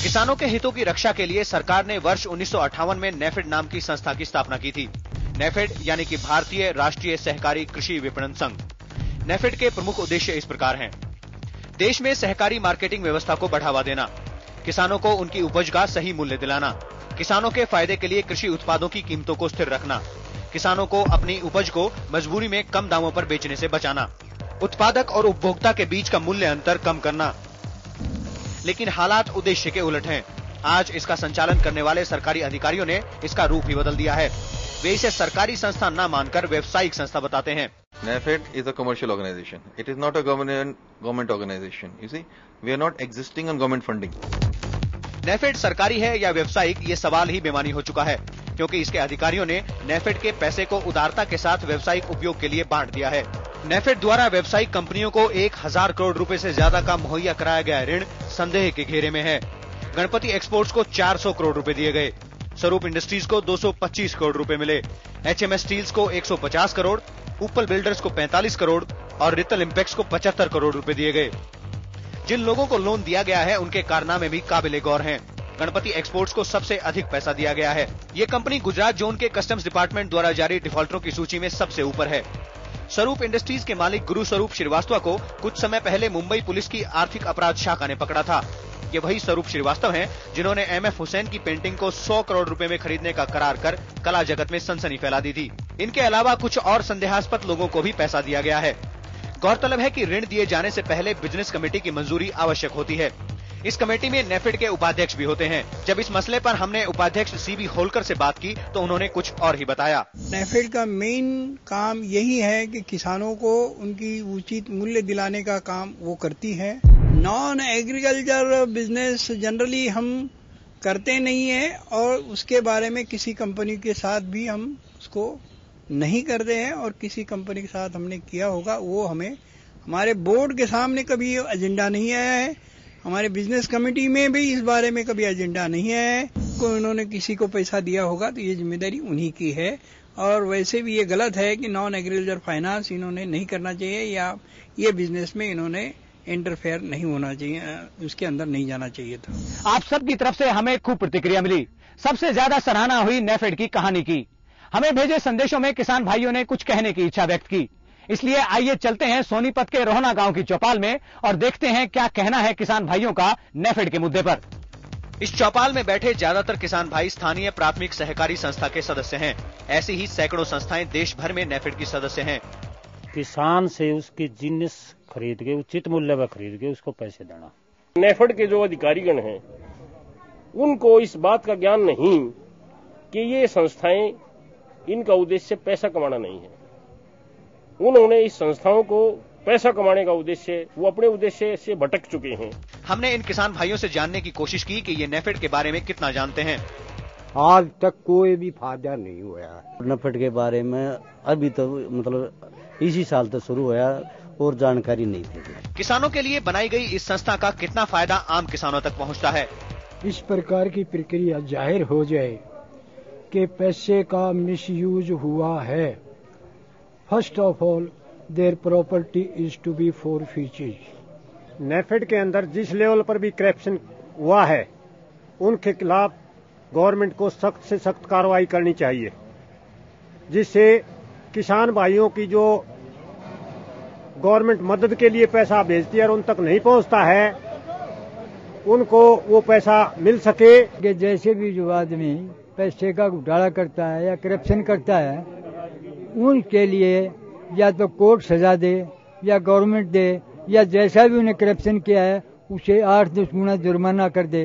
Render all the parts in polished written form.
किसानों के हितों की रक्षा के लिए सरकार ने वर्ष 1958 में नेफेड नाम की संस्था की स्थापना की थी। नेफेड यानी कि भारतीय राष्ट्रीय सहकारी कृषि विपणन संघ। नेफेड के प्रमुख उद्देश्य इस प्रकार हैं। देश में सहकारी मार्केटिंग व्यवस्था को बढ़ावा देना, किसानों को उनकी उपज का सही मूल्य दिलाना, किसानों के फायदे के लिए कृषि उत्पादों की कीमतों को स्थिर रखना, किसानों को अपनी उपज को मजबूरी में कम दामों पर बेचने से बचाना, उत्पादक और उपभोक्ता के बीच का मूल्य अंतर कम करना। लेकिन हालात उद्देश्य के उलट हैं। आज इसका संचालन करने वाले सरकारी अधिकारियों ने इसका रूप ही बदल दिया है। वे इसे सरकारी संस्था न मानकर व्यवसायिक संस्था बताते हैं। NAFED is a commercial organization. It is not a government organization. You see, we are not existing on government funding. NAFED सरकारी है या व्यवसायिक, ये सवाल ही बेमानी हो चुका है, क्योंकि इसके अधिकारियों ने नेफेड के पैसे को उदारता के साथ व्यवसायिक उपयोग के लिए बांट दिया है। नेफेड द्वारा व्यवसायिक कंपनियों को 1000 करोड़ रुपए से ज्यादा का मुहैया कराया गया ऋण संदेह के घेरे में है। गणपति एक्सपोर्ट्स को 400 करोड़ रुपए दिए गए, स्वरूप इंडस्ट्रीज को 225 करोड़ रुपए मिले, HMS स्टील्स को 150 करोड़, उपल बिल्डर्स को 45 करोड़ और रितल इम्पैक्ट्स को 75 करोड़ रुपए दिए गए। जिन लोगों को लोन दिया गया है उनके कारनामे भी काबिले गौर हैं। गणपति एक्सपोर्ट्स को सबसे अधिक पैसा दिया गया है। ये कंपनी गुजरात जोन के कस्टम्स डिपार्टमेंट द्वारा जारी डिफॉल्टरों की सूची में सबसे ऊपर है। स्वरूप इंडस्ट्रीज के मालिक गुरु स्वरूप श्रीवास्तव को कुछ समय पहले मुंबई पुलिस की आर्थिक अपराध शाखा ने पकड़ा था। ये वही स्वरूप श्रीवास्तव हैं जिन्होंने MF हुसैन की पेंटिंग को 100 करोड़ रुपए में खरीदने का करार कर कला जगत में सनसनी फैला दी थी। इनके अलावा कुछ और संदेहास्पद लोगों को भी पैसा दिया गया है। गौरतलब है कि ऋण दिए जाने से पहले बिजनेस कमेटी की मंजूरी आवश्यक होती है। इस कमेटी में नेफेड के उपाध्यक्ष भी होते हैं। जब इस मसले पर हमने उपाध्यक्ष CB होलकर से बात की तो उन्होंने कुछ और ही बताया। नेफेड का मेन काम यही है कि किसानों को उनकी उचित मूल्य दिलाने का काम वो करती है। नॉन एग्रीकल्चर बिजनेस जनरली हम करते नहीं है और उसके बारे में किसी कंपनी के साथ भी हम उसको नहीं करते हैं और किसी कंपनी के साथ हमने किया होगा वो हमें हमारे बोर्ड के सामने कभी एजेंडा नहीं आया है, हमारे बिजनेस कमेटी में भी इस बारे में कभी एजेंडा नहीं आया है। को इन्होंने किसी को पैसा दिया होगा तो ये जिम्मेदारी उन्हीं की है और वैसे भी ये गलत है कि नॉन एग्रीकल्चर फाइनेंस इन्होंने नहीं करना चाहिए या ये बिजनेस में इन्होंने इंटरफेयर नहीं होना चाहिए, उसके अंदर नहीं जाना चाहिए था। आप सबकी तरफ से हमें खूब प्रतिक्रिया मिली। सबसे ज्यादा सराहना हुई नेफेड की कहानी की। हमें भेजे संदेशों में किसान भाइयों ने कुछ कहने की इच्छा व्यक्त की। इसलिए आइए चलते हैं सोनीपत के रोहना गांव की चौपाल में और देखते हैं क्या कहना है किसान भाइयों का नेफेड के मुद्दे पर। इस चौपाल में बैठे ज्यादातर किसान भाई स्थानीय प्राथमिक सहकारी संस्था के सदस्य हैं। ऐसी ही सैकड़ों संस्थाएं देश भर में नेफेड की सदस्य हैं। किसान से उसकी जिन्स खरीद के उचित मूल्य पर खरीद के उसको पैसे देना। नेफेड के जो अधिकारीगण हैं उनको इस बात का ज्ञान नहीं कि ये संस्थाएं इनका उद्देश्य पैसा कमाना नहीं है। उन्होंने इस संस्थाओं को पैसा कमाने का उद्देश्य, वो अपने उद्देश्य से भटक चुके हैं। हमने इन किसान भाइयों से जानने की कोशिश की कि ये नेफेड के बारे में कितना जानते हैं। आज तक कोई भी फायदा नहीं हुआ नेफेड के बारे में। अभी तो मतलब इसी साल तो शुरू हुआ और जानकारी नहीं थी। किसानों के लिए बनाई गई इस संस्था का कितना फायदा आम किसानों तक पहुंचता है। इस प्रकार की प्रक्रिया जाहिर हो जाए कि पैसे का मिसयूज हुआ है। First of all their property is to be forfeited. NAFED के अंदर जिस लेवल पर भी करप्शन हुआ है उनके खिलाफ गवर्नमेंट को सख्त से सख्त कार्रवाई करनी चाहिए, जिससे किसान भाइयों की जो गवर्नमेंट मदद के लिए पैसा भेजती है और उन तक नहीं पहुंचता है, उनको वो पैसा मिल सके। कि जैसे भी जो आदमी पैसे का घोटाला करता है या करप्शन करता है उनके लिए या तो कोर्ट सजा दे या गवर्नमेंट दे या जैसा भी उन्हें करप्शन किया है उसे 8-10 गुना जुर्माना कर दे।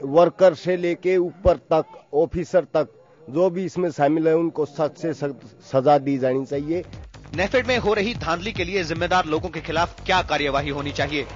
वर्कर से लेके ऊपर तक ऑफिसर तक जो भी इसमें शामिल है उनको सख्त से सख्त सजा दी जानी चाहिए। नेफेड में हो रही धांधली के लिए जिम्मेदार लोगों के खिलाफ क्या कार्यवाही होनी चाहिए,